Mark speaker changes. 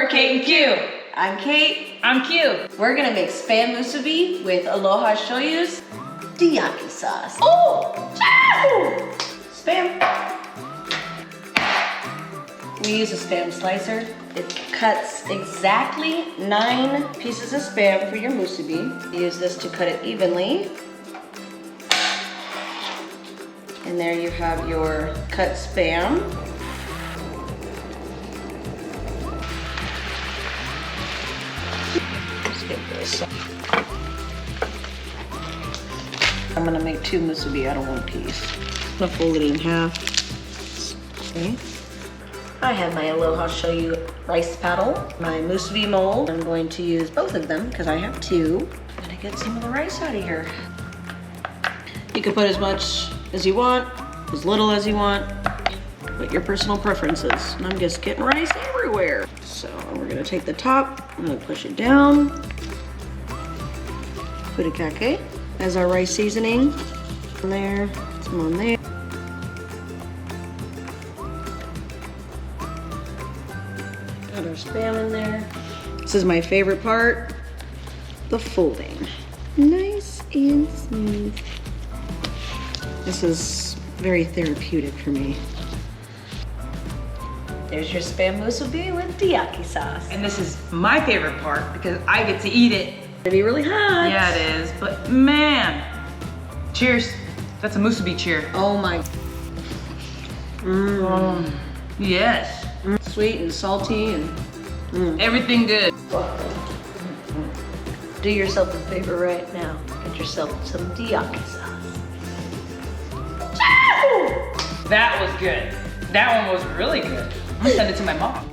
Speaker 1: We're Cait and Q.
Speaker 2: I'm Cait.
Speaker 1: I'm Q.
Speaker 2: We're gonna make Spam Musubi with Aloha Shoyu DaYaki Sauce.
Speaker 1: Oh!
Speaker 2: Spam. We use a Spam slicer. It cuts exactly 9 pieces of Spam for your Musubi. Use this to cut it evenly. And there you have your cut Spam. Let's get this. I'm gonna make 2 Musubi out of 1 piece. I'm gonna fold it in half. Okay. I have my Aloha Shoyu rice paddle, my Musubi mold. I'm going to use both of them because I have 2. I'm gonna get some of the rice out of here. You can put as much as you want, as little as you want, but your personal preferences. And I'm just getting rice everywhere. So we're gonna take the top, I'm gonna push it down. Furikake as our rice seasoning. On there, some on there. Got our Spam in there. This is my favorite part, the folding. Nice and smooth. This is very therapeutic for me. There's your Spam Musubi with DaYaki sauce.
Speaker 1: And this is my favorite part because I get to eat it.
Speaker 2: It'll be really hot.
Speaker 1: Yeah, it is, but man. Cheers. That's a Musubi cheer.
Speaker 2: Oh my.
Speaker 1: Yes.
Speaker 2: Sweet and salty and
Speaker 1: Everything good.
Speaker 2: do yourself a favor right now. Get yourself some DaYaki sauce.
Speaker 1: That was good. That one was really good. I'm gonna send it to my mom.